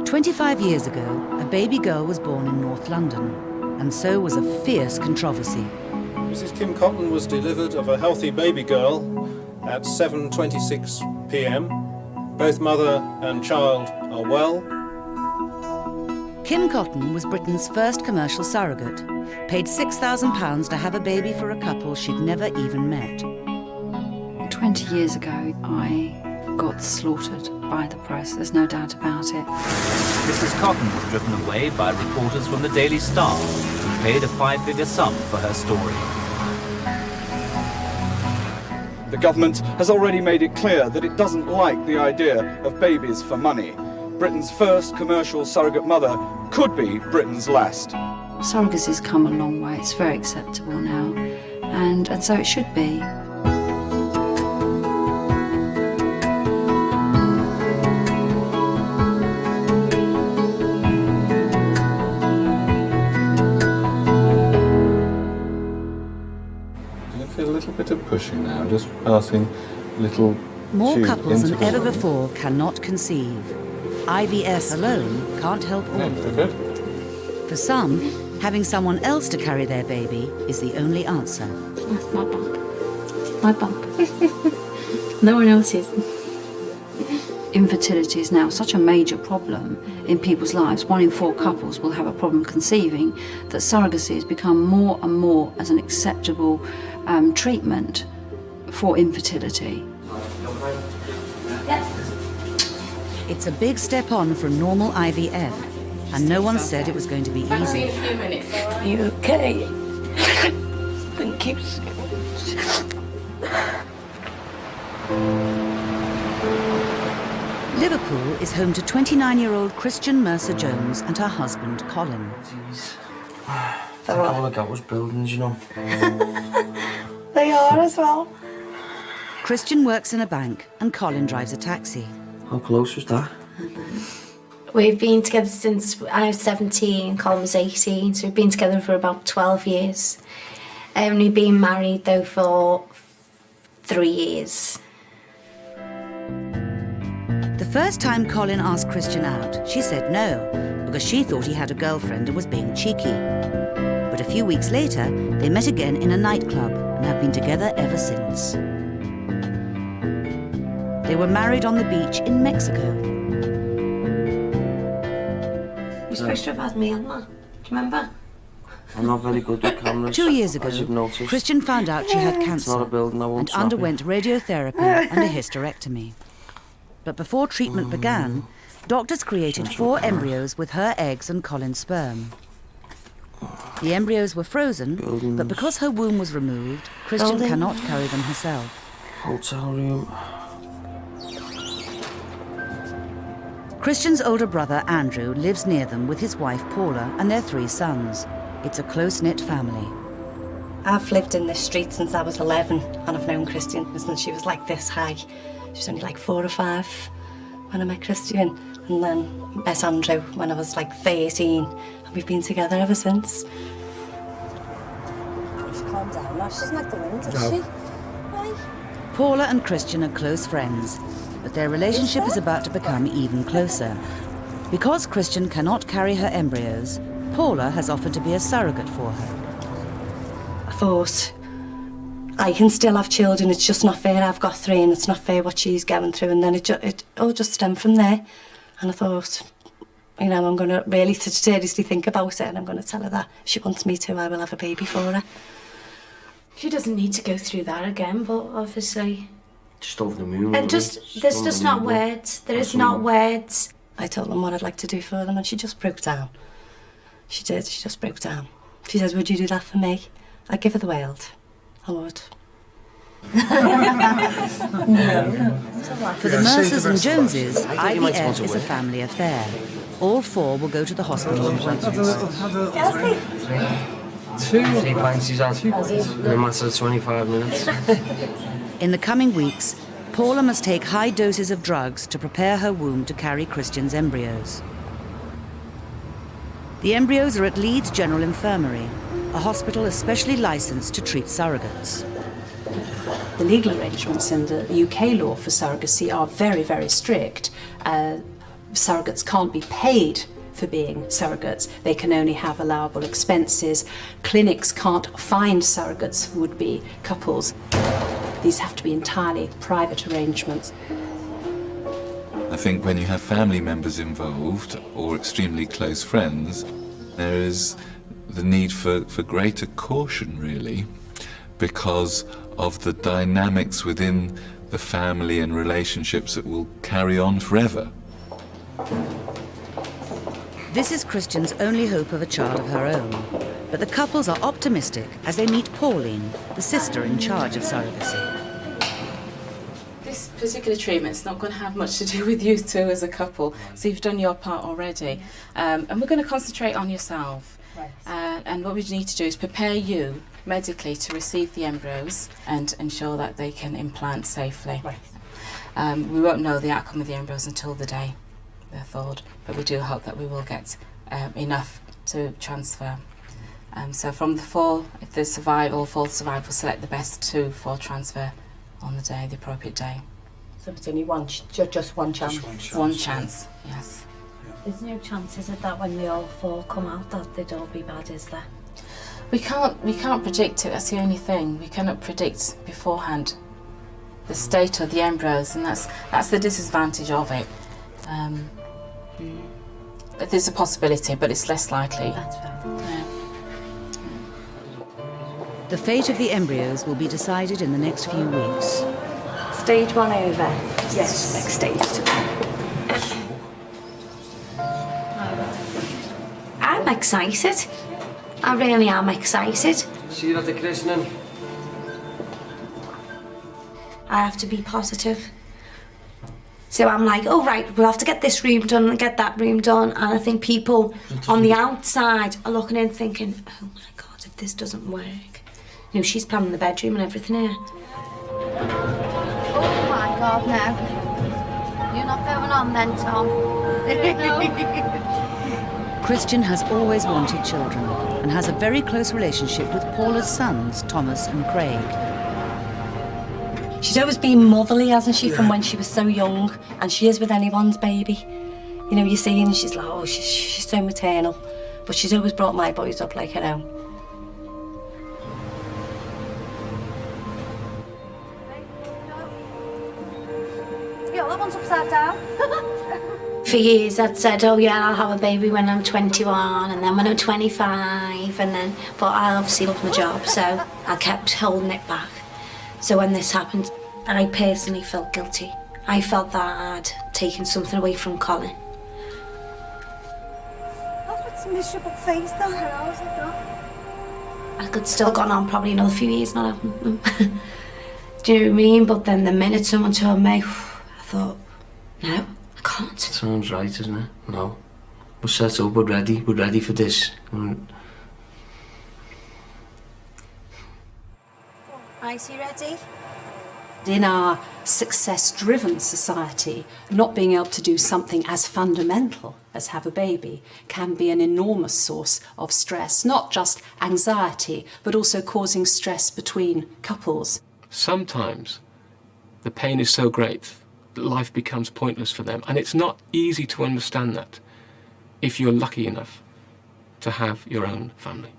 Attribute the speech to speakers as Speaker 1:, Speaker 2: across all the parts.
Speaker 1: 25 years ago, a baby girl was born in North London, and so was a fierce controversy.
Speaker 2: Mrs. Kim Cotton was delivered of a healthy baby girl at 7:26 p.m. Both mother and child are well.
Speaker 1: Kim Cotton was Britain's first commercial surrogate, paid £6,000 to have a baby for a couple she'd never even met.
Speaker 3: 20 years ago, I got slaughtered by the press, there's no doubt about it.
Speaker 4: Mrs. Cotton was driven away by reporters from the Daily Star, who paid a five-figure sum for her story.
Speaker 5: The government has already made it clear that it doesn't like the idea of babies for money. Britain's first commercial surrogate mother could be Britain's last.
Speaker 3: Surrogacy's come a long way, it's very acceptable now, and so it should be.
Speaker 6: A little bit of pushing now, just passing little
Speaker 1: More couples than ever before cannot conceive. IVF alone can't help all of them. For some, having someone else to carry their baby is the only answer.
Speaker 7: That's my bump. My bump. No one else's.
Speaker 3: Infertility is now such a major problem in people's lives. 1 in 4 couples will have a problem conceiving, that surrogacy has become more and more as an acceptable treatment for infertility.
Speaker 1: It's a big step on from normal IVF, and no one said it was going to be easy.
Speaker 7: In a few minutes, all right? You okay? Thank you so much.
Speaker 1: Liverpool is home to 29-year-old Christian Mercer-Jones and her husband, Colin.
Speaker 8: I think all I got was buildings, you know.
Speaker 7: They are as well.
Speaker 1: Christian works in a bank and Colin drives a taxi.
Speaker 8: How close was that?
Speaker 7: We've been together since I was 17, Colin was 18, so we've been together for about 12 years. We've been married, though, for 3 years.
Speaker 1: The first time Colin asked Christian out, she said no, because she thought he had a girlfriend and was being cheeky. But a few weeks later, they met again in a nightclub and have been together ever since. They were married on the beach in Mexico.
Speaker 7: You're supposed to have had me on that. Do you remember?
Speaker 8: I'm not very good with cameras.
Speaker 1: 2 years ago,
Speaker 8: as you've noticed.
Speaker 1: Christian found out she had
Speaker 8: It's
Speaker 1: cancer
Speaker 8: not a building, I won't
Speaker 1: and
Speaker 8: snap
Speaker 1: underwent radiotherapy and a hysterectomy. But before treatment began, doctors created 4 embryos with her eggs and Colin's sperm. The embryos were frozen, but because her womb was removed, Christian cannot carry them herself.
Speaker 8: Hotel room.
Speaker 1: Christian's older brother, Andrew, lives near them with his wife, Paula, and their 3 sons. It's a close-knit family.
Speaker 9: I've lived in this street since I was 11, and I've known Christian since she was like this high. She was only like 4 or 5 when I met Christian, and then met Andrew when I was like 13, and we've been together ever since.
Speaker 10: Calm down now, she doesn't like the wind, does she? Why?
Speaker 1: Paula and Christian are close friends, but their relationship is about to become even closer. Because Christian cannot carry her embryos, Paula has offered to be a surrogate for her.
Speaker 9: I thought, I can still have children, it's just not fair I've got 3 and it's not fair what she's going through, and then it all just stemmed from there. And I thought, you know, I'm going to really seriously think about it, and I'm going to tell her that if she wants me to, I will have a baby for her.
Speaker 7: She doesn't need to go through that again, but obviously...
Speaker 8: Just over the moon.
Speaker 7: And there's just not words. There is not words.
Speaker 9: I told them what I'd like to do for them, and she just broke down. She did, she just broke down. She says, would you do that for me? I'd give her the world. I would.
Speaker 1: For the Mercers and Joneses, IVF is a family affair. All 4 will go to the hospital in 20
Speaker 8: 3 pints he's had in a matter of 25 minutes.
Speaker 1: In the coming weeks, Paula must take high doses of drugs to prepare her womb to carry Christian's embryos. The embryos are at Leeds General Infirmary, a hospital especially licensed to treat surrogates.
Speaker 11: The legal arrangements in the UK law for surrogacy are very, very strict. Surrogates can't be paid for being surrogates. They can only have allowable expenses. Clinics can't find surrogates for would-be couples. These have to be entirely private arrangements.
Speaker 6: I think when you have family members involved or extremely close friends, there is the need for greater caution, really, because of the dynamics within the family and relationships that will carry on forever.
Speaker 1: This is Christian's only hope of a child of her own, but the couples are optimistic as they meet Pauline, the sister in charge of surrogacy.
Speaker 12: This particular treatment's not going to have much to do with you two as a couple, so you've done your part already. And we're going to concentrate on yourself. Right. And what we need to do is prepare you medically to receive the embryos and ensure that they can implant safely. Right. We won't know the outcome of the embryos until the day they're thawed, but we do hope that we will get enough to transfer. So from the 4, if there's survival, full survival, we'll select the best 2 for transfer on the day, the appropriate day.
Speaker 11: So it's only just one chance?
Speaker 12: One chance, yes.
Speaker 7: There's no chance, is it, that when they all 4 come out that they'd all be bad, is there?
Speaker 12: We can't predict it, that's the only thing. We cannot predict beforehand the state of the embryos, and that's the disadvantage of it. There's a possibility, but it's less likely.
Speaker 7: That's fair.
Speaker 12: Yeah.
Speaker 1: The fate of the embryos will be decided in the next few weeks.
Speaker 9: Stage 1 over. Yes. Next stage.
Speaker 7: I'm excited. I really am excited.
Speaker 8: See you at the christening.
Speaker 7: I have to be positive. So I'm like, oh right, we'll have to get this room done and get that room done. And I think people on the outside are looking in thinking, oh my God, if this doesn't work. You know, she's planning the bedroom and everything here.
Speaker 10: Oh my God, no. You're not going on then, Tom.
Speaker 1: Christian has always wanted children and has a very close relationship with Paula's sons, Thomas and Craig.
Speaker 9: She's always been motherly, hasn't she, from when she was so young, and she is with anyone's baby. You know, you see, and she's like, oh, she's so maternal, but she's always brought my boys up like her own.
Speaker 10: Yeah, that one's upside down.
Speaker 7: For years I'd said, oh yeah, I'll have a baby when I'm 21 and then when I'm 25 and then, but I obviously love my job, so I kept holding it back. So when this happened, I personally felt guilty. I felt that I'd taken something away from Colin.
Speaker 10: That's what's a miserable face though, I was like that.
Speaker 7: I could still gone on probably another few years not having them. Do you know what I mean? But then the minute someone told me, I thought, no, I can't.
Speaker 8: Sounds right, isn't it? No. We're set up, we're ready for this.
Speaker 10: Right, you ready?
Speaker 11: In our success-driven society, not being able to do something as fundamental as have a baby can be an enormous source of stress, not just anxiety, but also causing stress between couples.
Speaker 13: Sometimes the pain is so great that life becomes pointless for them, and it's not easy to understand that if you're lucky enough to have your own family.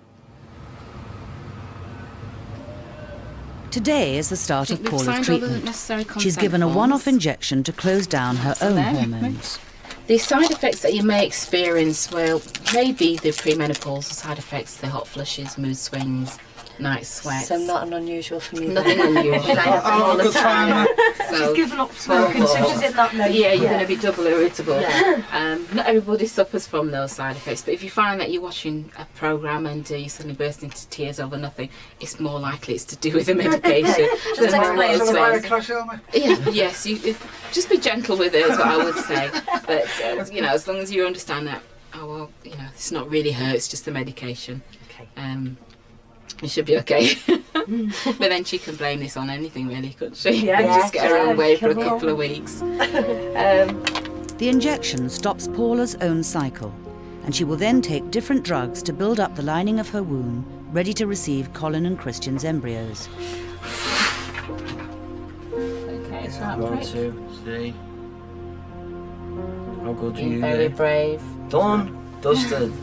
Speaker 1: Today is the start of
Speaker 12: We've
Speaker 1: Paula's
Speaker 12: signed all the
Speaker 1: treatment.
Speaker 12: necessary consent
Speaker 1: She's given a
Speaker 12: forms.
Speaker 1: one-off injection to close down her own hormones.
Speaker 12: The side effects that you may experience may be the premenopausal side effects, the hot flushes, mood swings, night sweats.
Speaker 9: So not an unusual for me.
Speaker 12: Nothing unusual. All the time. So,
Speaker 9: She's given up smoking, so she's in that mode.
Speaker 12: Yeah, you're going to be double irritable. Yeah. Not everybody suffers from those side effects, but if you find that you're watching a programme and you suddenly burst into tears over nothing, it's more likely it's to do with the medication.
Speaker 10: Just explain
Speaker 12: Yes, you just be gentle with it is what I would say. But, you know, as long as you understand that, oh, well, you know, it's not really her, it's just the medication.
Speaker 9: Okay.
Speaker 12: You should be okay. But then she can blame this on anything really, couldn't she?
Speaker 9: Yeah,
Speaker 12: just get her own way for a couple of weeks.
Speaker 1: The injection stops Paula's own cycle, and she will then take different drugs to build up the lining of her womb, ready to receive Colin and Christian's embryos.
Speaker 12: Okay, so
Speaker 8: 1, 2, 3. How good are
Speaker 12: Being
Speaker 8: you?
Speaker 12: very brave.
Speaker 8: Done. Dusted.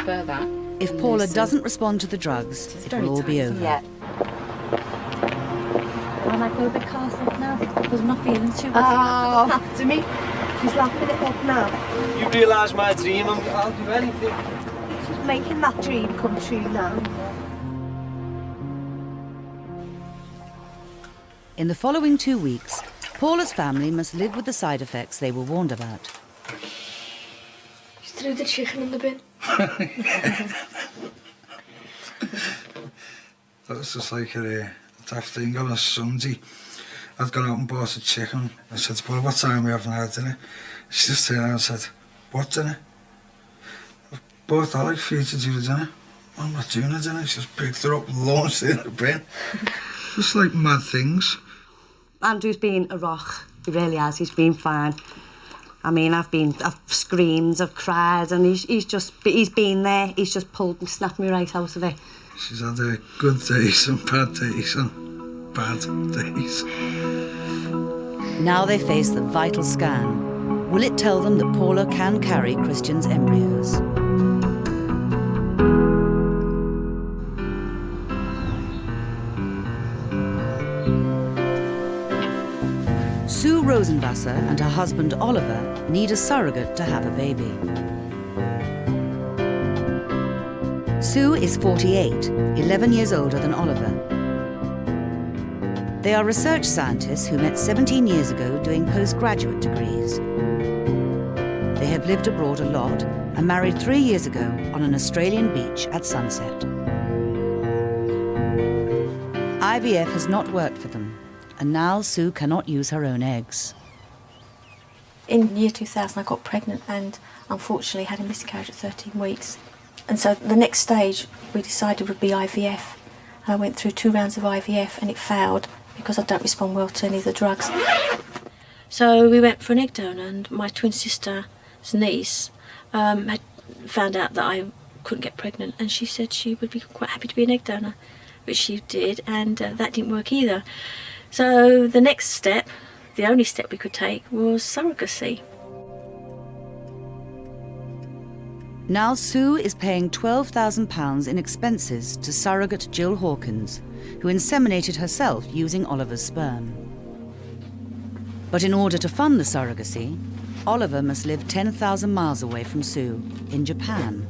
Speaker 12: For that.
Speaker 1: If Paula doesn't respond to the drugs, it will all be over.
Speaker 10: Yeah. I might go a bit cautious now because I'm not feeling too good.
Speaker 9: Oh.
Speaker 10: After me. She's laughing it up now.
Speaker 8: You realise my dream, I'll do anything.
Speaker 10: She's making that dream come true now.
Speaker 1: In the following 2 weeks, Paula's family must live with the side effects they were warned about.
Speaker 7: You threw the chicken in the bin.
Speaker 14: That was just like a tough thing on a Sunday. I'd gone out and bought a chicken. I said to Paula, what time are we having our dinner? She just turned around and said, what dinner? I've bought Alec for you to do the dinner. I'm not doing the dinner. She just picked her up and launched it in the bin. Just like mad things.
Speaker 9: Andrew's been a rock. He really has. He's been fine. I mean, I've screamed, I've cried, and he's been there. He's just pulled and snapped me right out of it.
Speaker 14: She's had good days and bad days and bad days.
Speaker 1: Now they face the vital scan. Will it tell them that Paula can carry Christian's embryos? Sue Rosenwasser and her husband Oliver need a surrogate to have a baby. Sue is 48, 11 years older than Oliver. They are research scientists who met 17 years ago doing postgraduate degrees. They have lived abroad a lot and married 3 years ago on an Australian beach at sunset. IVF has not worked for them, and now Sue cannot use her own eggs.
Speaker 15: In year 2000 I got pregnant and unfortunately had a miscarriage at 13 weeks. And so the next stage we decided would be IVF. And I went through 2 rounds of IVF and it failed because I don't respond well to any of the drugs. So we went for an egg donor, and my twin sister's niece had found out that I couldn't get pregnant, and she said she would be quite happy to be an egg donor, which she did, and that didn't work either. So the next step, the only step we could take, was surrogacy.
Speaker 1: Now Sue is paying £12,000 in expenses to surrogate Jill Hawkins, who inseminated herself using Oliver's sperm. But in order to fund the surrogacy, Oliver must live 10,000 miles away from Sue, in Japan.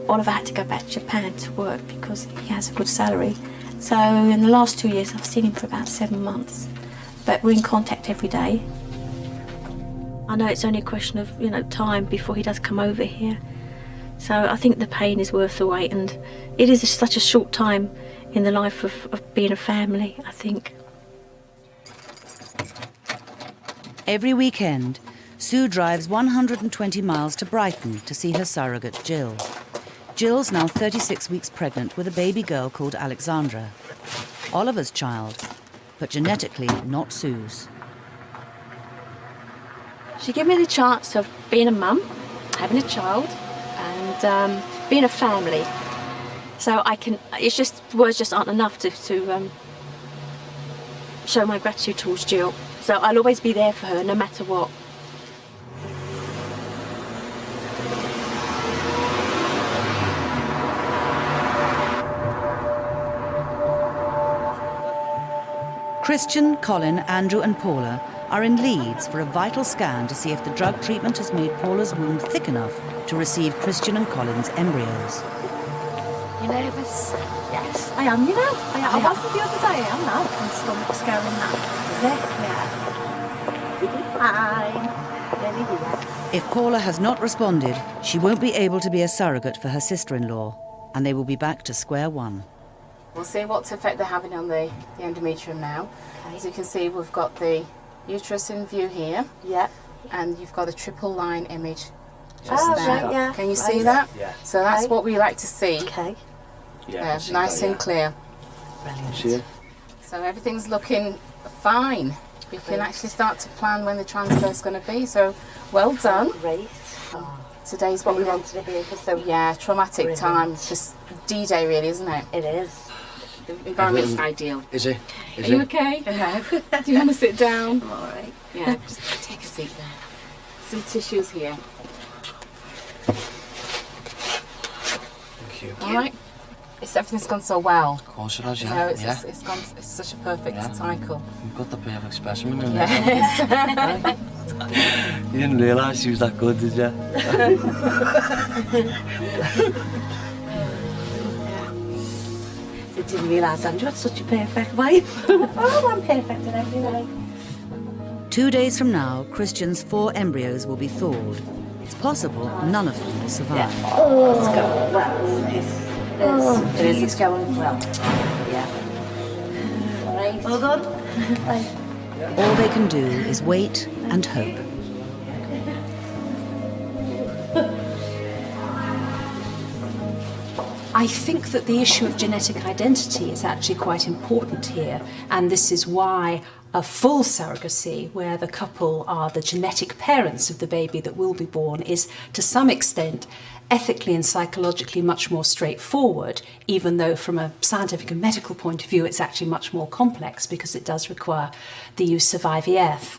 Speaker 15: Oliver had to go back to Japan to work because he has a good salary. So in the last 2 years I've seen him for about 7 months, but we're in contact every day. I know it's only a question of, time before he does come over here. So I think the pain is worth the wait, and it is such a short time in the life of being a family, I think.
Speaker 1: Every weekend, Sue drives 120 miles to Brighton to see her surrogate Jill. Jill's now 36 weeks pregnant with a baby girl called Alexandra. Oliver's child, but genetically not Sue's.
Speaker 15: She gave me the chance of being a mum, having a child, and being a family. So words just aren't enough to show my gratitude towards Jill. So I'll always be there for her, no matter what.
Speaker 1: Christian, Colin, Andrew and Paula are in Leeds for a vital scan to see if the drug treatment has made Paula's womb thick enough to receive Christian and Colin's embryos.
Speaker 15: You nervous? Yes, I am, I wasn't the other day, I am now. My stomach's going now. Is it? Yeah. You'll be fine. Really, yeah.
Speaker 1: If Paula has not responded, she won't be able to be a surrogate for her sister-in-law, and they will be back to square one.
Speaker 12: We'll see what effect they're having on the endometrium now. Okay. As you can see, we've got the uterus in view here.
Speaker 15: Yeah.
Speaker 12: And you've got a triple line image just there.
Speaker 15: Right, yeah.
Speaker 12: Can you see that?
Speaker 8: Yeah.
Speaker 12: So that's what we like to see.
Speaker 15: Okay.
Speaker 8: Yeah,
Speaker 12: nice and clear.
Speaker 15: Brilliant.
Speaker 8: See it?
Speaker 12: So everything's looking fine. We can actually start to plan when the transfer's going to be. So well done.
Speaker 15: Great.
Speaker 12: Today's
Speaker 15: what we
Speaker 12: been
Speaker 15: wanted to hear for so
Speaker 12: traumatic
Speaker 15: brilliant.
Speaker 12: time. It's just D-Day really, isn't it?
Speaker 15: It is.
Speaker 12: The environment's ideal.
Speaker 8: Is it?
Speaker 12: Are you okay? Yeah. Do you want to sit down?
Speaker 15: All right.
Speaker 12: Yeah, just take a seat there. Some tissues here.
Speaker 8: Thank you.
Speaker 12: All right. Everything's gone so well.
Speaker 8: Of course it has,
Speaker 12: You
Speaker 8: yeah.
Speaker 12: know,
Speaker 8: Yeah.
Speaker 12: it's gone. It's such a perfect cycle.
Speaker 8: You've got the perfect specimen in
Speaker 12: Yes.
Speaker 8: there. You didn't realise she was that good, did you?
Speaker 9: I didn't realise Andrew had such a perfect wife. Oh, I'm perfect in every way.
Speaker 1: 2 days from now, Christian's 4 embryos will be thawed. It's possible none of them will survive.
Speaker 9: Oh, it's going well. It is. It's going well. Yeah. All right. Hold on.
Speaker 1: All they can do is wait and hope.
Speaker 11: I think that the issue of genetic identity is actually quite important here, and this is why a full surrogacy, where the couple are the genetic parents of the baby that will be born, is to some extent ethically and psychologically much more straightforward, even though from a scientific and medical point of view it's actually much more complex because it does require the use of IVF.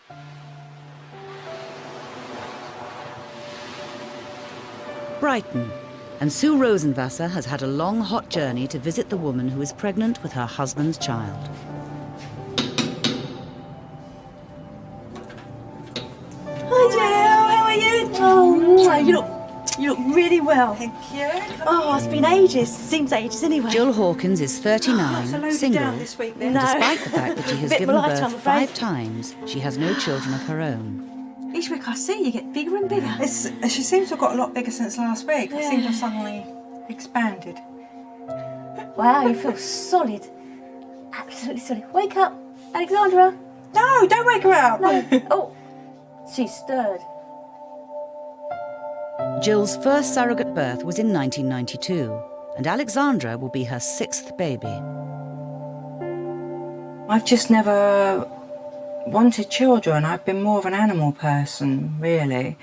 Speaker 1: Brighton. And Sue Rosenwasser has had a long, hot journey to visit the woman who is pregnant with her husband's child.
Speaker 9: Hi, Jill. How are you? Oh, you look really well. Thank you. Oh, it's been ages. Seems ages anyway.
Speaker 1: Jill Hawkins is 39, single, and despite the fact that she has given birth 5 times, she has no children of her own.
Speaker 10: Each week I see you get bigger and bigger.
Speaker 16: She seems to have got a lot bigger since last week. I seem to have suddenly expanded.
Speaker 15: Wow, you feel solid. Absolutely solid. Wake up, Alexandra.
Speaker 16: No, don't wake her up.
Speaker 15: No. Oh, she's stirred.
Speaker 1: Jill's first surrogate birth was in 1992, and Alexandra will be her 6th baby.
Speaker 16: I've just never wanted children. I've been more of an animal person, really.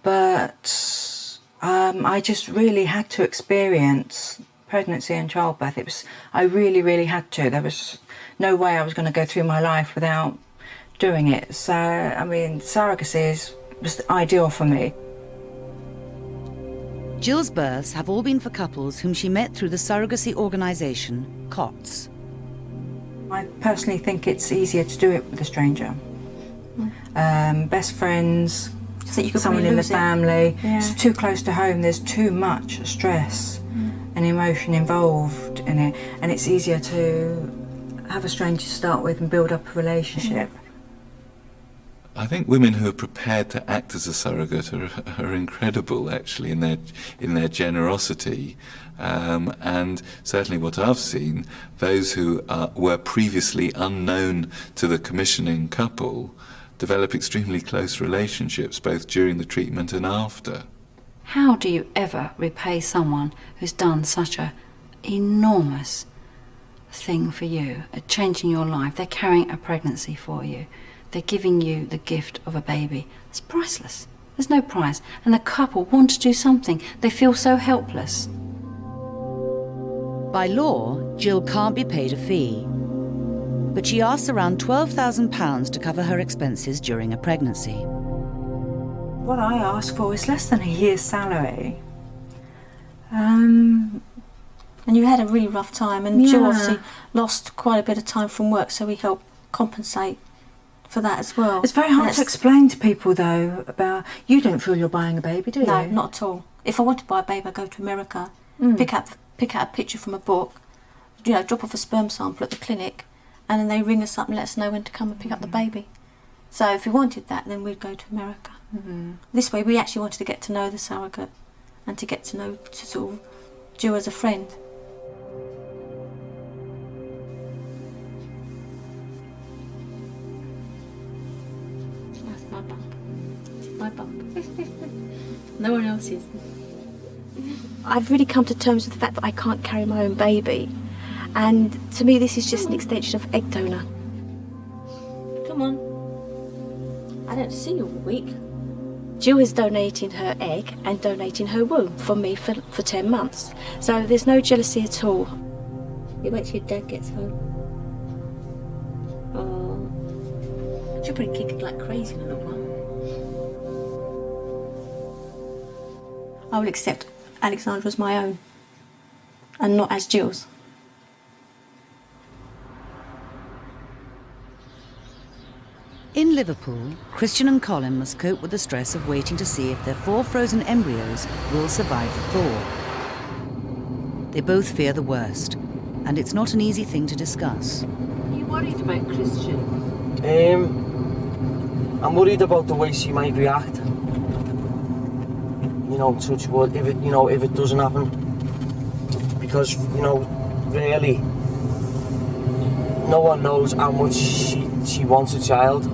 Speaker 16: But I just really had to experience pregnancy and childbirth. I really, really had to. There was no way I was going to go through my life without doing it. So, I mean, surrogacy was ideal for me.
Speaker 1: Jill's births have all been for couples whom she met through the surrogacy organisation, COTS.
Speaker 16: I personally think it's easier to do it with a stranger. Best friends, someone in the family. Yeah. It's too close to home, there's too much stress and emotion involved in it, and it's easier to have a stranger to start with and build up a relationship.
Speaker 6: I think women who are prepared to act as a surrogate are incredible, actually, in their generosity. And certainly what I've seen, those who were previously unknown to the commissioning couple develop extremely close relationships, both during the treatment and after.
Speaker 3: How do you ever repay someone who's done such an enormous thing for you, changing your life? They're carrying a pregnancy for you. They're giving you the gift of a baby. It's priceless. There's no price. And the couple want to do something. They feel so helpless.
Speaker 1: By law, Jill can't be paid a fee. But she asks around £12,000 to cover her expenses during a pregnancy.
Speaker 16: What I ask for is less than a year's salary. And
Speaker 15: you had a really rough time, and Jill obviously lost quite a bit of time from work, so we helped compensate for that as well.
Speaker 16: It's very hard to explain to people, though, about you don't feel you're buying a baby, do you?
Speaker 15: No, not at all. If I want to buy a baby, I go to America, pick out a picture from a book, drop off a sperm sample at the clinic, and then they ring us up and let us know when to come and pick up the baby. So if we wanted that, then we'd go to America. This way, we actually wanted to get to know the surrogate and to get to know sort of Jill as a friend. That's my bump. No one else is. I've really come to terms with the fact that I can't carry my own baby, and to me this is just an extension of egg donor. Come on. I don't see you all week. Jill is donating her egg and donating her womb for me for 10 months, so there's no jealousy at all. You wait till your dad gets home. Oh. She'll probably kick it like crazy in a little while. I would accept Alexandra as my own and not as Jill's.
Speaker 1: In Liverpool, Christian and Colin must cope with the stress of waiting to see if their 4 frozen embryos will survive the thaw. They both fear the worst, and it's not an easy thing to discuss.
Speaker 17: Are you worried about Christian?
Speaker 8: I'm worried about the way she might react. You know, touch wood, if it doesn't happen. Because, really, no one knows how much she wants a child.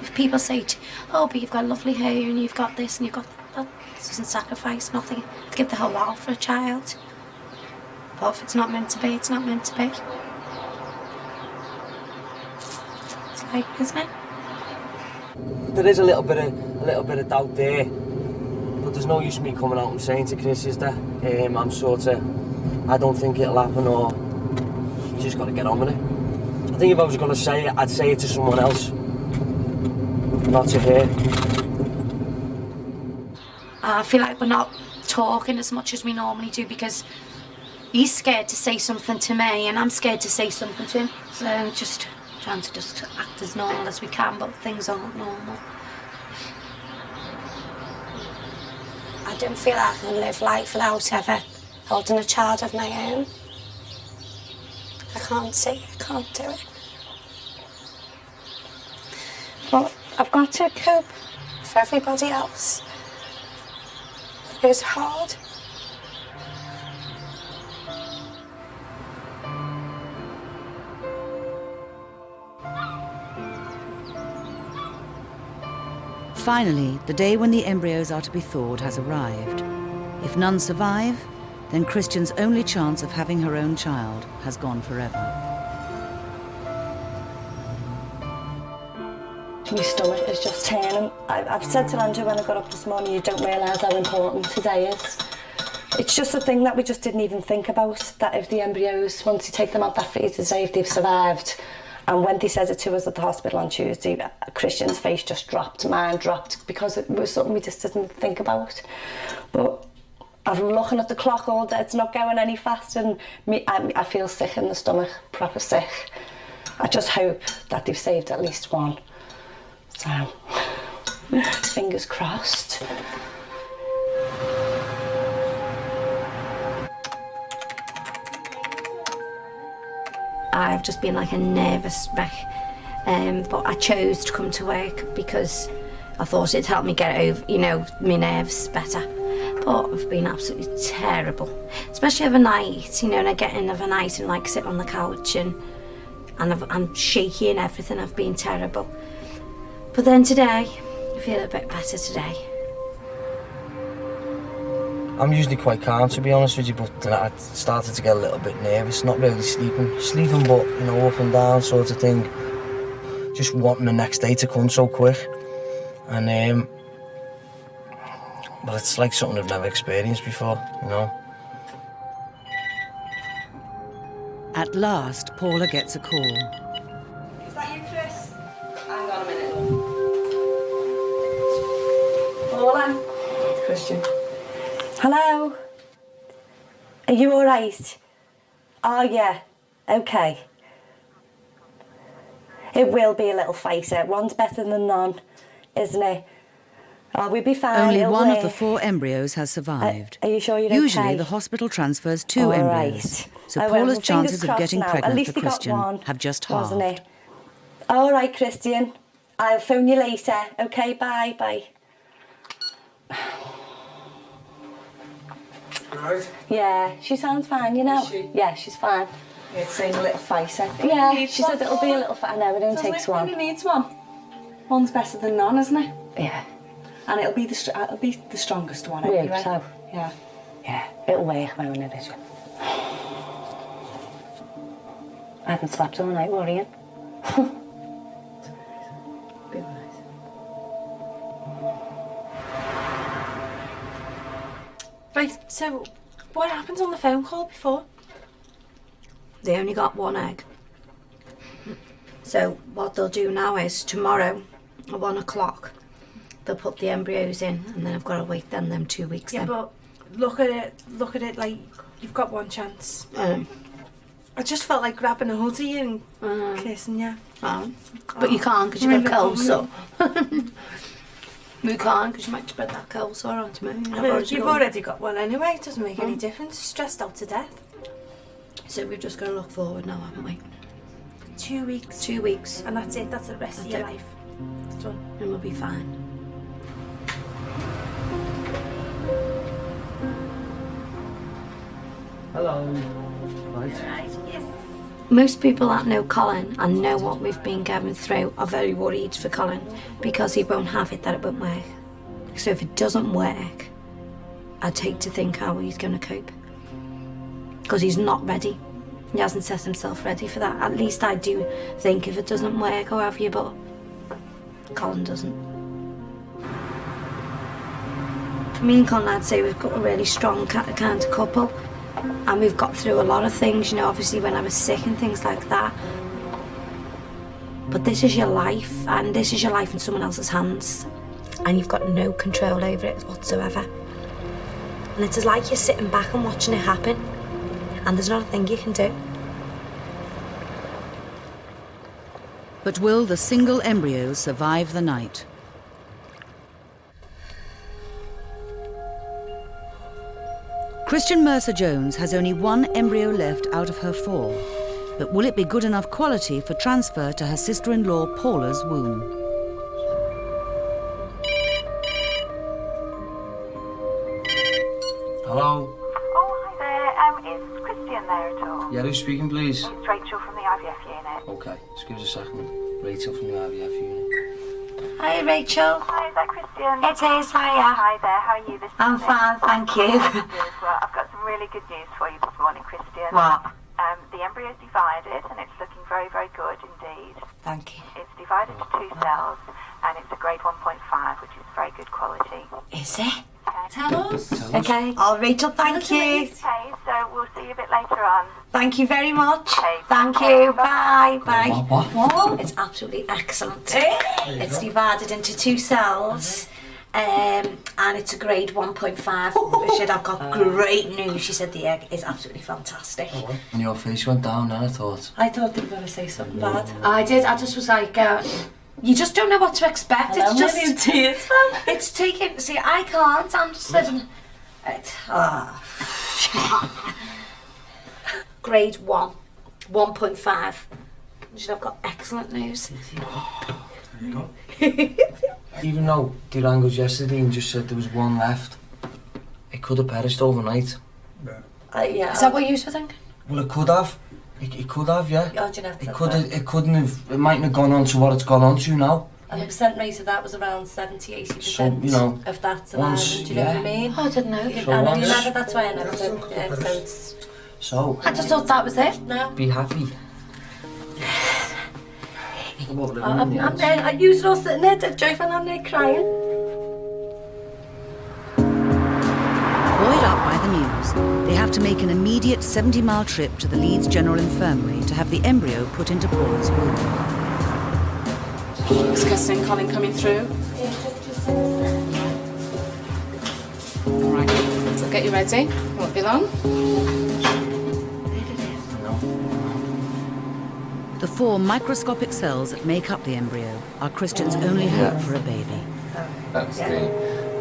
Speaker 7: If people say, oh, but you've got lovely hair and you've got this and you've got that, it doesn't sacrifice nothing. I'd give the whole lot for a child. But if it's not meant to be, it's not meant to be. It's like, isn't it?
Speaker 8: There is a little bit of doubt there, but there's no use me coming out and saying to Chris, is there? I don't think it'll happen, or you just got to get on with it. I think if I was going to say it, I'd say it to someone else, not to her.
Speaker 7: I feel like we're not talking as much as we normally do because he's scared to say something to me and I'm scared to say something to him. So just trying to just act as normal as we can, but things aren't normal.
Speaker 10: I don't feel I can live life without ever holding a child of my own. I can't do it. But I've got to cope for everybody else. It's hard.
Speaker 1: Finally, the day when the embryos are to be thawed has arrived. If none survive, then Christian's only chance of having her own child has gone forever.
Speaker 9: My stomach is just turning. I've said to Andrew when I got up this morning, you don't realise how important today is. It's just a thing that we just didn't even think about, that if the embryos, once you take them out that freezer today, if they've survived. And when they said it to us at the hospital on Tuesday, Christian's face just dropped, mine dropped, because it was something we just didn't think about. But I've been looking at the clock all day, it's not going any faster, and I feel sick in the stomach, proper sick. I just hope that they've saved at least one. So, fingers crossed.
Speaker 7: I've just been like a nervous wreck, but I chose to come to work because I thought it'd help me get over, my nerves better. But I've been absolutely terrible, especially overnight, and I get in overnight and like sit on the couch and I'm shaky and everything. I've been terrible. But then today, I feel a bit better today.
Speaker 8: I'm usually quite calm, to be honest with you, but I started to get a little bit nervous, not really sleeping, but, up and down sort of thing. Just wanting the next day to come so quick. And, but it's like something I've never experienced before,
Speaker 1: At last, Paula gets a call.
Speaker 9: Is that you, Chris? Hang on a minute. Paula? Christian. Hello? Are you all right? Oh, yeah. OK. It will be a little fighter. One's better than none, isn't it? Oh, we'll be fine.
Speaker 1: Only
Speaker 9: It'll
Speaker 1: one
Speaker 9: work.
Speaker 1: of the 4 embryos has survived.
Speaker 9: Are you sure you're
Speaker 1: Usually,
Speaker 9: okay?
Speaker 1: the hospital transfers 2
Speaker 9: All
Speaker 1: embryos.
Speaker 9: right.
Speaker 1: So
Speaker 9: Oh, well,
Speaker 1: Paula's
Speaker 9: fingers
Speaker 1: chances of
Speaker 9: crossed
Speaker 1: getting
Speaker 9: now. At
Speaker 1: pregnant
Speaker 9: least
Speaker 1: for
Speaker 9: we got
Speaker 1: Christian
Speaker 9: one,
Speaker 1: have just
Speaker 9: wasn't
Speaker 1: halved.
Speaker 9: it? All right, Christian. I'll phone you later. OK, bye, bye.
Speaker 14: Right?
Speaker 9: Yeah, she sounds fine,
Speaker 14: Is she?
Speaker 9: Yeah, she's fine.
Speaker 16: It's saying a little fighter.
Speaker 9: Yeah, she said it'll be a little fighter. No, it only takes one.
Speaker 16: It only needs one. One's better than none, isn't it?
Speaker 9: Yeah.
Speaker 16: And it'll be the strongest one
Speaker 9: We
Speaker 16: anyway.
Speaker 9: hope so.
Speaker 16: Yeah.
Speaker 9: Yeah, it'll work, won't it? I haven't slept all night worrying.
Speaker 15: Right, so what happened on the phone call before?
Speaker 10: They only got one egg. So what they'll do now is tomorrow at 1 o'clock they'll put the embryos in, and then I've got to wait them 2 weeks.
Speaker 18: Yeah,
Speaker 10: then.
Speaker 18: but look at it like you've got one chance. I just felt like grabbing a hold of you and kissing you.
Speaker 10: But you can't because you've got a cold sore. You can't because you might spread that cold sore onto me.
Speaker 18: You've already got one anyway. It doesn't make any difference. Stressed out to death.
Speaker 10: So we've just got to look forward now, haven't we?
Speaker 18: 2 weeks.
Speaker 10: 2 weeks.
Speaker 18: And that's it. That's the rest of your life. Done.
Speaker 10: And we'll be fine.
Speaker 8: Hello. Right.
Speaker 10: Yes. Most people that know Colin and know what we've been going through are very worried for Colin because he won't have it, that it won't work. So if it doesn't work, I'd hate to think how he's going to cope. Because he's not ready. He hasn't set himself ready for that. At least I do think if it doesn't work, or have you, but Colin doesn't. Me and Colin, I'd say we've got a really strong kind of couple. And we've got through a lot of things, you know, obviously when I was sick and things like that. But this is your life, and this is your life in someone else's hands. And you've got no control over it whatsoever. And it's like you're sitting back and watching it happen. And there's not a thing you can do.
Speaker 1: But will the single embryos survive the night? Christian Mercer-Jones has only 1 embryo left out of her 4, but will it be good enough quality for transfer to her sister-in-law Paula's womb?
Speaker 8: Hello?
Speaker 19: Oh, hi there. Is Christian there at all?
Speaker 8: Yeah, who's speaking, please?
Speaker 19: It's Rachel from the IVF unit.
Speaker 8: Okay, just give us a second. Rachel from the IVF unit.
Speaker 10: Hi, Rachel.
Speaker 19: Hi, is that Christian?
Speaker 10: It is, hiya.
Speaker 19: Hi there, how are you this
Speaker 10: I'm
Speaker 19: evening?
Speaker 10: fine, thank you.
Speaker 19: Good. Well, I've got some really good news for you this morning, Christian.
Speaker 10: What?
Speaker 19: The embryo's divided and it's looking very, very good indeed.
Speaker 10: Thank you.
Speaker 19: It's divided to 2 cells and it's a grade 1.5, which is very good quality.
Speaker 10: Is it?
Speaker 19: Okay.
Speaker 10: Tell us. Okay. Oh, Rachel, thank you.
Speaker 19: Okay, so we'll see you a bit later on.
Speaker 10: Thank you very much.
Speaker 19: Okay,
Speaker 10: Thank
Speaker 19: bye.
Speaker 10: you. Bye. Bye.
Speaker 8: What?
Speaker 10: It's absolutely excellent. It's divided into 2 cells. And it's a grade 1.5. Richard, I've got great news. She said the egg is absolutely fantastic.
Speaker 8: And your face went down then, I thought.
Speaker 10: I thought they were going to say something bad.
Speaker 3: I did. I just was like,
Speaker 10: You just don't know what to expect.
Speaker 3: Hello,
Speaker 10: It's just
Speaker 3: million tears.
Speaker 10: It's taking. See, I can't. I'm just living. Grade 1, 1.5. Should have got excellent news.
Speaker 8: Even though they rang us yesterday and just said there was 1 left, it could have perished overnight.
Speaker 10: Yeah.
Speaker 3: Is that what you were thinking?
Speaker 8: Well, it could have. It could have, yeah.
Speaker 10: Oh, do you know,
Speaker 8: It couldn't have. It mightn't have gone on to what it's gone on to now.
Speaker 9: And the percent rate of that was around 70-80%
Speaker 8: So, you know,
Speaker 9: of that
Speaker 8: once-
Speaker 9: do you know what I
Speaker 8: yeah.
Speaker 9: mean?
Speaker 3: Oh, I didn't know.
Speaker 9: I
Speaker 8: So
Speaker 9: know
Speaker 8: once-
Speaker 9: you never, that's why I never said, yeah, so it's...
Speaker 8: So,
Speaker 3: I just thought that was it.
Speaker 9: No.
Speaker 8: be happy.
Speaker 9: I'm there, I used it all sitting there, dead joyful, I'm there crying.
Speaker 1: Buoyed up by the news, they have to make an immediate 70-mile trip to the Leeds General Infirmary to have the embryo put into Paula's womb.
Speaker 12: Is Christian and Colin coming through? All right, we'll get you ready. Won't be long.
Speaker 1: The 4 microscopic cells that make up the embryo are Christian's only hope for a baby.
Speaker 6: That's the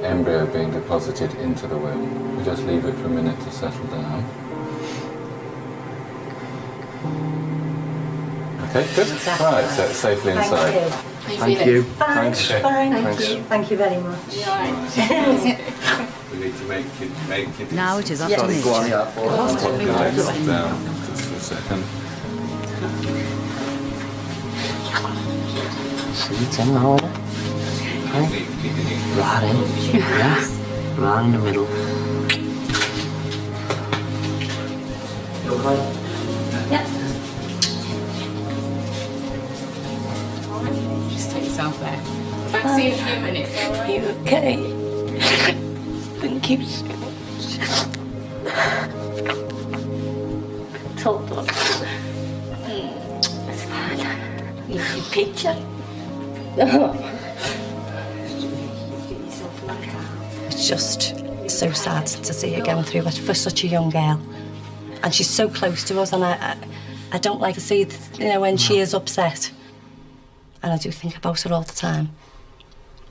Speaker 6: embryo being deposited into the womb. We just leave it for a minute to settle down. Okay, good. Right, so it's safely inside.
Speaker 8: Thank you.
Speaker 9: Thanks.
Speaker 8: Thanks.
Speaker 9: Thank you. Thank you very much.
Speaker 6: We need to make it.
Speaker 1: Now it is up
Speaker 8: Sorry,
Speaker 1: to me.
Speaker 8: go on, yeah.
Speaker 6: Put the legs down just for a second.
Speaker 8: See, it's in now, isn't it? Right in. Yeah. Right in the middle. You okay?
Speaker 12: Yeah. Just take yourself there. Back to you in a few minutes.
Speaker 10: Are you okay? Thank you so much. Hold on.
Speaker 9: Picture. It's just so sad to see her going through it for such a young girl. And she's so close to us, and I don't like to see, when she is upset. And I do think about her all the time.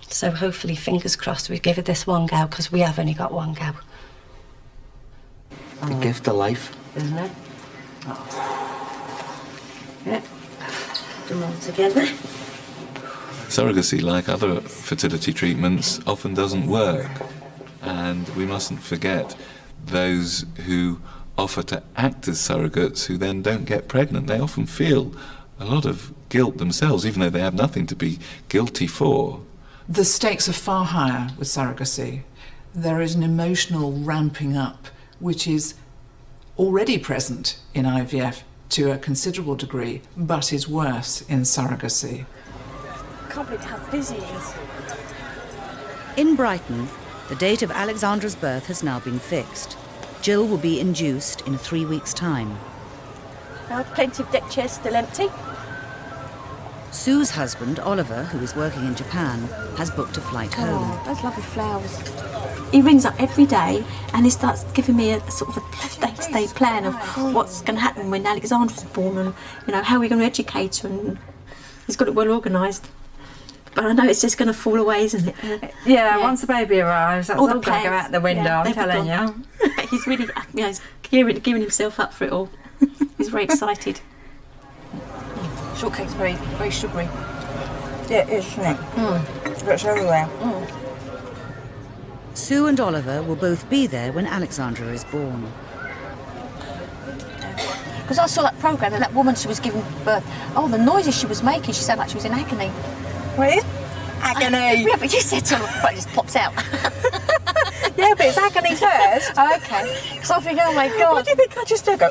Speaker 9: So hopefully, fingers crossed, we give her this one go, because we have only got one go.
Speaker 8: The gift of life.
Speaker 9: Isn't it? Oh. Yeah. Put them all together.
Speaker 6: Surrogacy, like other fertility treatments, often doesn't work. And we mustn't forget those who offer to act as surrogates who then don't get pregnant. They often feel a lot of guilt themselves, even though they have nothing to be guilty for.
Speaker 20: The stakes are far higher with surrogacy. There is an emotional ramping up, which is already present in IVF to a considerable degree, but is worse in surrogacy.
Speaker 15: I can't believe how busy it is.
Speaker 1: In Brighton, the date of Alexandra's birth has now been fixed. Jill will be induced in 3 weeks' time.
Speaker 15: Plenty of deck chairs still empty.
Speaker 1: Sue's husband, Oliver, who is working in Japan, has booked a flight home.
Speaker 15: Oh, those lovely flowers. He rings up every day and he starts giving me a sort of a day-to-day plan of what's going to happen when Alexandra's born and, how we're going to educate her, and he's got it well organised. But I know it's just going to fall away, isn't it?
Speaker 16: Yeah, once the baby arrives, that's all going to go
Speaker 15: plans,
Speaker 16: out the window, I'm telling you.
Speaker 15: He's really, he's gearing himself up for it all. He's very excited. Shortcake's very, very sugary.
Speaker 16: Yeah, it is, isn't it? It's everywhere.
Speaker 1: Sue and Oliver will both be there when Alexandra is born.
Speaker 15: Because I saw that programme and that woman, she was giving birth. Oh, the noises she was making, she sounded like she was in agony.
Speaker 16: What is agony?
Speaker 15: Yeah, but you said so, but it just pops out.
Speaker 16: Yeah, but it's agony first.
Speaker 15: Okay. So I think, oh my God.
Speaker 16: What do you think I just do? Go.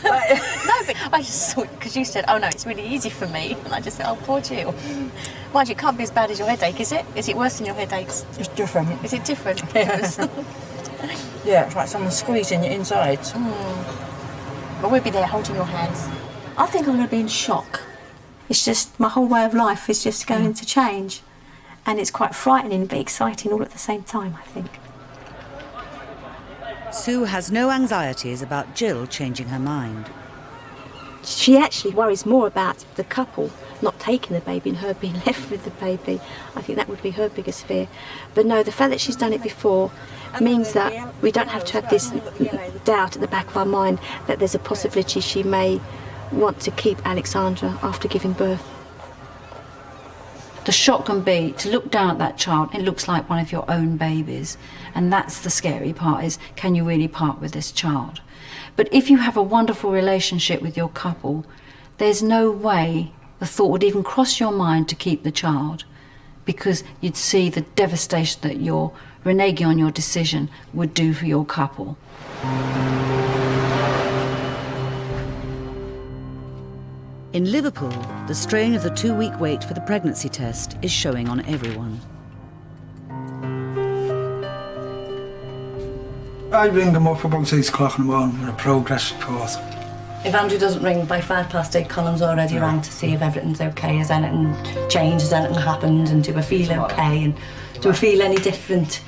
Speaker 15: No, but I just thought, because you said, oh no, it's really easy for me. And I just said, oh, poor Jill. Mind you, it can't be as bad as your headache, is it? Is it worse than your headaches?
Speaker 16: It's different.
Speaker 15: Is it different?
Speaker 16: Yeah. Yeah, it's like someone squeezing your insides.
Speaker 15: But we'll be there holding your hands. I think I'm going to be in shock. It's just, my whole way of life is just going to change. And it's quite frightening but exciting all at the same time, I think.
Speaker 1: Sue has no anxieties about Jill changing her mind.
Speaker 15: She actually worries more about the couple not taking the baby and her being left with the baby. I think that would be her biggest fear. But no, the fact that she's done it before means that we don't have to have this doubt at the back of our mind that there's a possibility she may want to keep Alexandra after giving birth.
Speaker 3: The shock can be to look down at that child, it looks like one of your own babies. And that's the scary part, is can you really part with this child? But if you have a wonderful relationship with your couple, there's no way the thought would even cross your mind to keep the child, because you'd see the devastation that your reneging on your decision would do for your couple.
Speaker 1: In Liverpool, the strain of the 2-week wait for the pregnancy test is showing on everyone.
Speaker 14: I ring them up about 8 o'clock in the morning with a progress report.
Speaker 9: If Andrew doesn't ring by 8:05, Colin's already rang to see if everything's okay, has anything changed, has anything happened, and do I feel okay, and do I feel any different?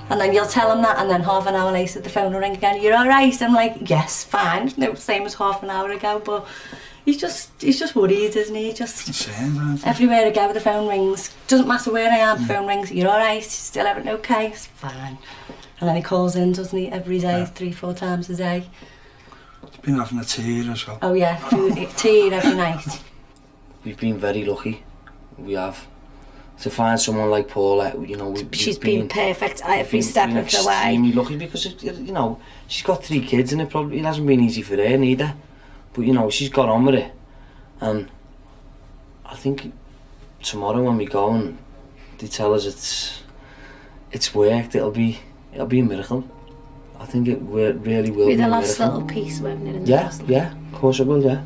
Speaker 9: And then you'll tell him that, and then half an hour later the phone will ring again, you're all right? I'm like, yes, fine. No, same as half an hour ago, but he's just worried, isn't he? Everywhere I go, the phone rings. Doesn't matter where I am, the phone rings. You're all right? Still everything okay? It's fine. And then he calls in, doesn't he? Every day, 3-4 times a day.
Speaker 14: He's been having a tea as well.
Speaker 9: Oh yeah, tea every night.
Speaker 8: We've been very lucky. We have. To find someone like Paula,
Speaker 15: She's been perfect every step of the way.
Speaker 8: Extremely lucky because, she's got 3 kids and it hasn't been easy for her neither. But, she's got on with it. And I think tomorrow when we go and they tell us it's worked, it'll be a miracle. I think it really will be
Speaker 15: the
Speaker 8: a
Speaker 15: last
Speaker 8: miracle.
Speaker 15: little piece, won't it?
Speaker 8: Yeah, of course it will, yeah.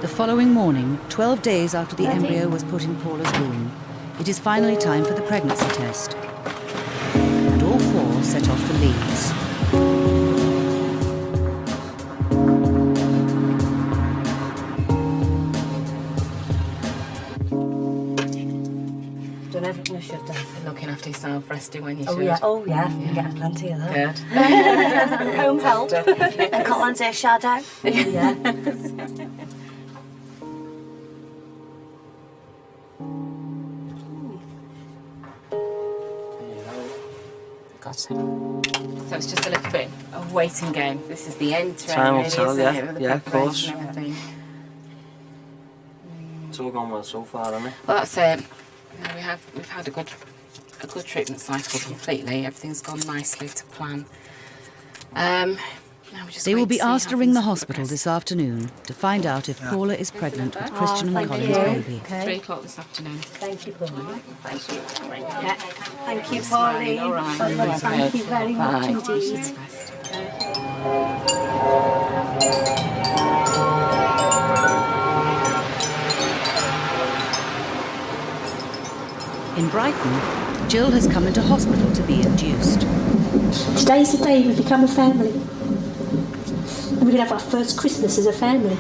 Speaker 1: The following morning, 12 days after the embryo was put in Paula's womb, it is finally time for the pregnancy test. And all 4 set off for Leeds.
Speaker 9: everything I should have done.
Speaker 12: Looking after yourself, resting when you
Speaker 9: Oh
Speaker 12: should.
Speaker 9: yeah, you get plenty of that.
Speaker 12: Good.
Speaker 9: Home's help.
Speaker 10: And Colin's here, shadow.
Speaker 9: Yeah.
Speaker 12: Got it. So it's just a little bit of waiting game. This is the end.
Speaker 8: Time will tell,
Speaker 12: isn't
Speaker 8: yeah.
Speaker 12: it, with the
Speaker 8: Yeah, of course.
Speaker 12: preparation and everything.
Speaker 8: It's all gone well so far, hasn't it?
Speaker 12: Well, that's it. You know, we've had a good treatment cycle completely. Everything's gone nicely to plan. Now we just
Speaker 1: They will
Speaker 12: wait
Speaker 1: be
Speaker 12: to see
Speaker 1: asked to
Speaker 12: how
Speaker 1: ring the
Speaker 12: things
Speaker 1: hospital this afternoon to find out if Paula is pregnant with Christian and Colin's baby.
Speaker 12: 3 o'clock this afternoon.
Speaker 9: Thank you, Paula.
Speaker 12: Thank you.
Speaker 10: Yeah. Thank you, Pauline.
Speaker 12: All right.
Speaker 10: Thank you very much indeed.
Speaker 1: In Brighton, Jill has come into hospital to be induced.
Speaker 21: Today's the day we become a family. And we're going to have our first Christmas as a family.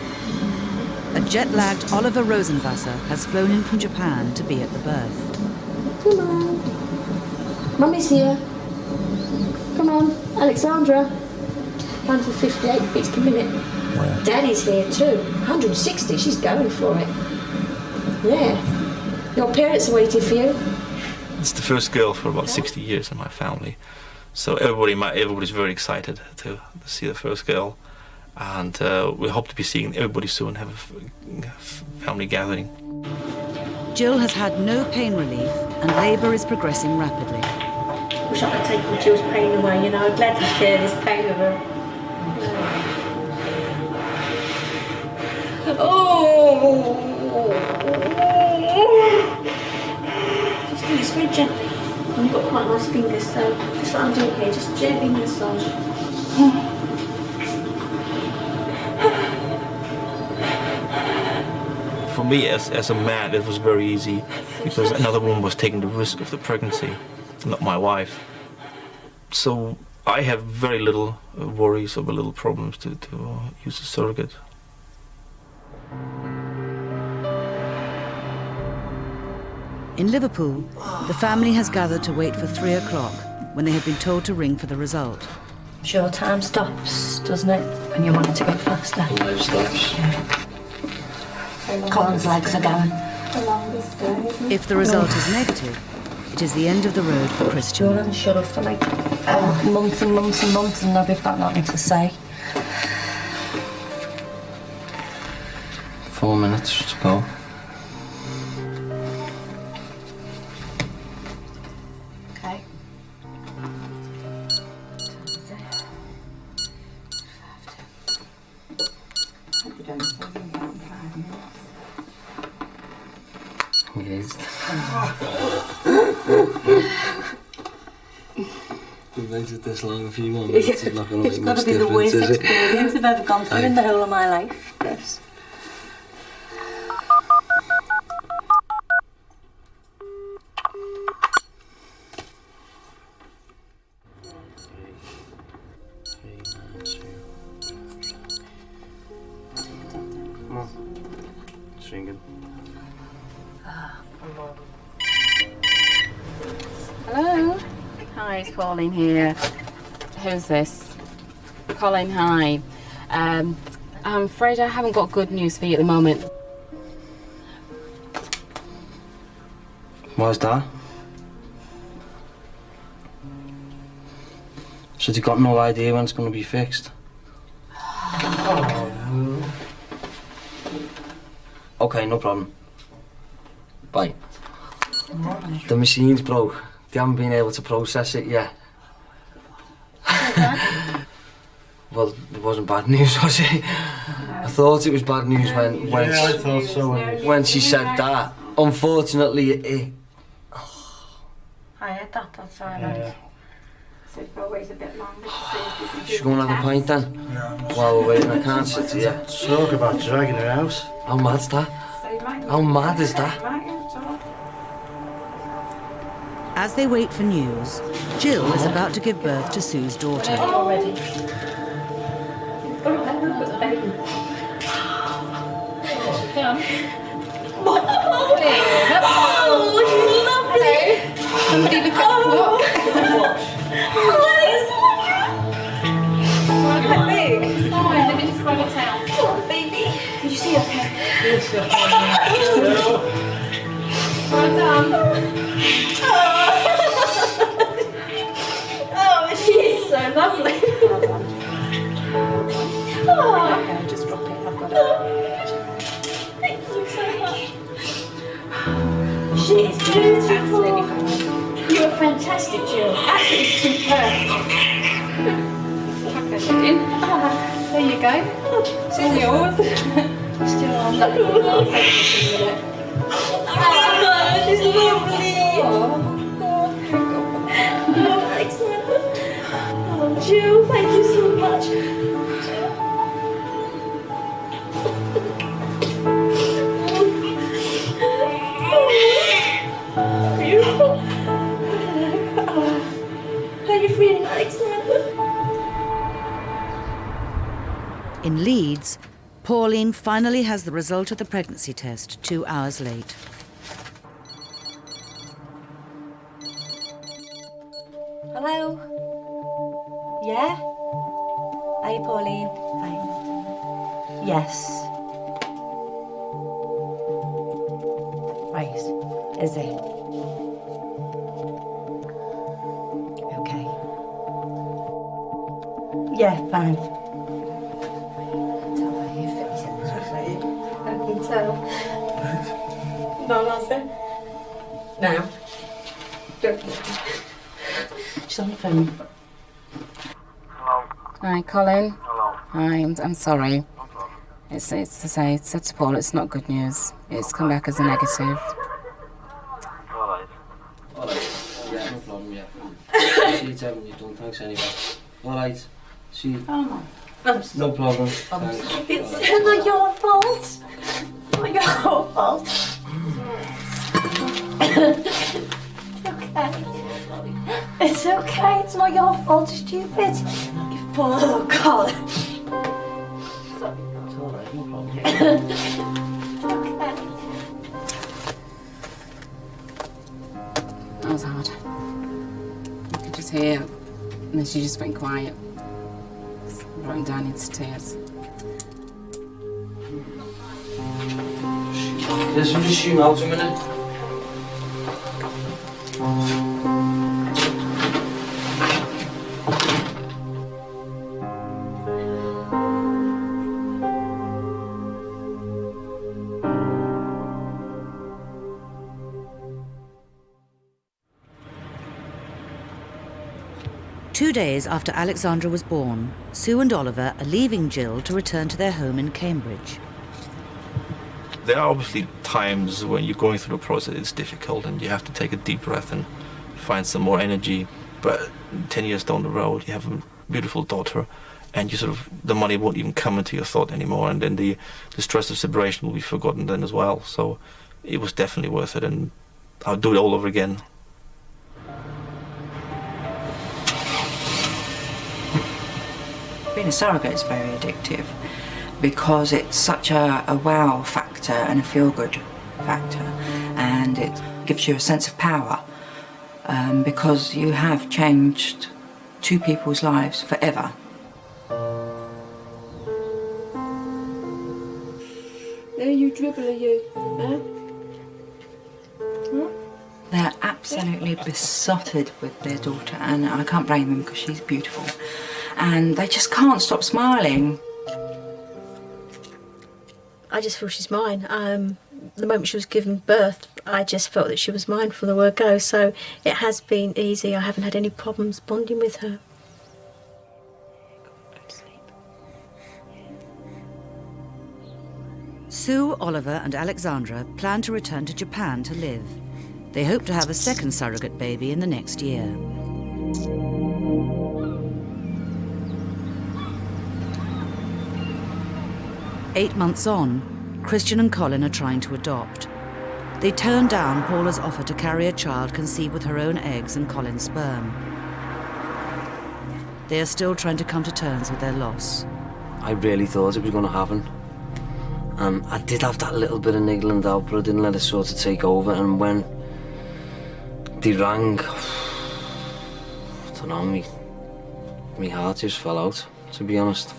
Speaker 1: A jet-lagged Oliver Rosenwasser has flown in from Japan to be at the birth.
Speaker 21: Come on. Mummy's here. Come on, Alexandra. 158 beats per minute.
Speaker 22: Where?
Speaker 21: Daddy's here too. 160, she's going for it. Yeah. Your parents are waiting for you.
Speaker 22: It's the first girl for about 60 years in my family. So everybody's very excited to see the first girl. And we hope to be seeing everybody soon, have a family gathering.
Speaker 1: Jill has had no pain relief and labour is progressing rapidly.
Speaker 21: Wish I could take Jill's pain away, you know. I'm glad to share this pain with her. Oh! Just do this very gently. And you've got quite nice fingers, so just what I'm doing here, just gently massage.
Speaker 22: For me, as a man, it was very easy because another woman was taking the risk of the pregnancy, not my wife. So I have very little worries or little problems to use a surrogate.
Speaker 1: In Liverpool, the family has gathered to wait for 3 o'clock when they have been told to ring for the result.
Speaker 9: Sure, time stops, doesn't it? And you want it to go faster.
Speaker 8: Time stops.
Speaker 9: Colin's legs are going.
Speaker 1: If the result is negative, it is the end of the road for Christian.
Speaker 9: You're on shut off for like months and months and months, and now we've got nothing to say.
Speaker 8: 4 minutes to go.
Speaker 12: Okay.
Speaker 8: Engaged. We've waited this long, a few more minutes. It's not going to
Speaker 9: It's
Speaker 8: make
Speaker 9: got
Speaker 8: much
Speaker 9: to be the
Speaker 8: difference,
Speaker 9: worst
Speaker 8: is it?
Speaker 9: experience I've ever gone through in the whole of my life. Yes.
Speaker 8: Come on. It's ringing.
Speaker 12: Hello. Hi, it's Pauline here. Who's this? Colin, hi. I'm afraid I haven't got good news for you at the moment.
Speaker 8: Why's that? So you've got no idea when it's going to be fixed? Okay, no problem. Bye. The machine's broke. They haven't been able to process it yet. Well, it wasn't bad news, was it? I thought it was bad news when
Speaker 22: Yeah, I thought so
Speaker 8: when she said that. Unfortunately, it.
Speaker 10: I had that, that's silent. So it probably a bit longer to see if we can do
Speaker 8: Should we go and have a pint then? While we're waiting, I can't sit here.
Speaker 22: Talk about dragging her out.
Speaker 8: How mad's that? How mad is that?
Speaker 1: As they wait for news, Jill is about to give birth to Sue's daughter.
Speaker 21: Already. Oh, I haven't got the baby. Oh, lovely. Well done. Oh, she is so lovely. Well done. Oh. Okay, just drop it. I've got it. Thank you so much. She is beautiful. Absolutely fine. You are fantastic, Jill. Absolutely superb. There you go. It's all yours. Still on. Oh, she's lovely. Oh, excellent. Oh, Jill, thank you so much. Beautiful. How are you feeling, Alexander?
Speaker 1: In Leeds, Pauline finally has the result of the pregnancy test 2 hours late.
Speaker 9: Hello? Yeah? Are you Pauline? Hi. Yes. Right. Is it? Okay. Yeah, fine.
Speaker 21: I can tell. No, that's it. Now.
Speaker 12: She's on the phone.
Speaker 2: Hello.
Speaker 12: Hi, Colin.
Speaker 2: Hello.
Speaker 12: Hi, I'm sorry. It's to say, it's said to Paul, it's not good news. It's come back as a negative.
Speaker 2: Alright.
Speaker 8: Yeah, no problem, yeah. See you, Tevin, you've done. Thanks anyway. Alright. See you.
Speaker 21: Oh,
Speaker 8: No problem.
Speaker 21: I'm
Speaker 8: Thanks.
Speaker 21: sorry. It's not your fault. Not your fault. It's okay. It's not your fault, stupid. You poor little Colin.
Speaker 8: It's alright, no problem.
Speaker 21: It's okay.
Speaker 12: That was hard. You could just hear, and then she just went quiet. Running down into tears.
Speaker 8: Let's just zoom out a minute.
Speaker 1: Two days after Alexandra was born, Sue and Oliver are leaving Jill to return to their home in Cambridge.
Speaker 22: There are obviously times when you're going through the process, it's difficult and you have to take a deep breath and find some more energy. But 10 years down the road, you have a beautiful daughter and you sort of, the money won't even come into your thought anymore, and then the stress of separation will be forgotten then as well. So it was definitely worth it, and I'll do it all over again.
Speaker 4: Being a surrogate is very addictive because it's such a wow factor and a feel-good factor, and it gives you a sense of power because you have changed two people's lives forever.
Speaker 21: There you dribble, are you? Huh? Huh?
Speaker 4: They're absolutely besotted with their daughter, and I can't blame them because she's beautiful. And they just can't stop smiling.
Speaker 15: I just feel she's mine. The moment she was given birth, I just felt that she was mine from the word go. So it has been easy. I haven't had any problems bonding with her.
Speaker 1: Sue, Oliver and Alexandra plan to return to Japan to live. They hope to have a second surrogate baby in the next year. Eight months on, Christian and Colin are trying to adopt. They turn down Paula's offer to carry a child conceived with her own eggs and Colin's sperm. They are still trying to come to terms with their loss.
Speaker 8: I really thought it was going to happen. I did have that little bit of niggling doubt, but I didn't let it sort of take over. And when they rang, I don't know, my heart just fell out, to be honest.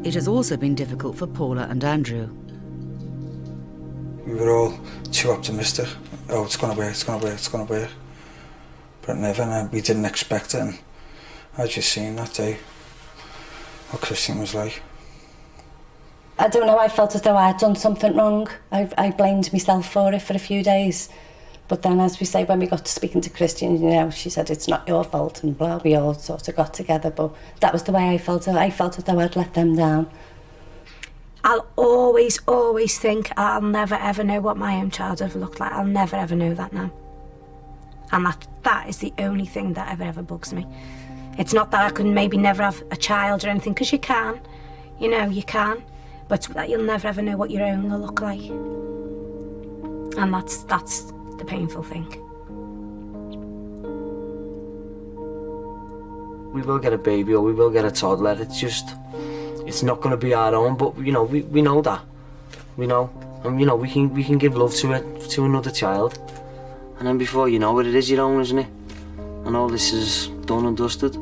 Speaker 1: it has also been difficult for Paula and Andrew.
Speaker 14: We were all too optimistic. Oh, it's going to work, it's going to work, it's going to work. But never, and we didn't expect it. And I just seen that day what Christian was like.
Speaker 9: I don't know, I felt as though I had done something wrong. I blamed myself for it for a few days. But then, as we say, when we got to speaking to Christian, you know, she said, it's not your fault and blah, we all sort of got together. But that was the way I felt. I felt as though I'd let them down.
Speaker 10: I'll always think I'll never ever know what my own child ever looked like. I'll never ever know that now. And that is the only thing that ever bugs me. It's not that I could maybe never have a child or anything, because you can. You know, you can. But that you'll never ever know what your own will look like. And that's the painful thing.
Speaker 8: We will get a baby or we will get a toddler. It's not going to be our own, but you know, we know that. We know. And you know, we can give love to another child. And then before you know it is your own, isn't it? And all this is done and dusted.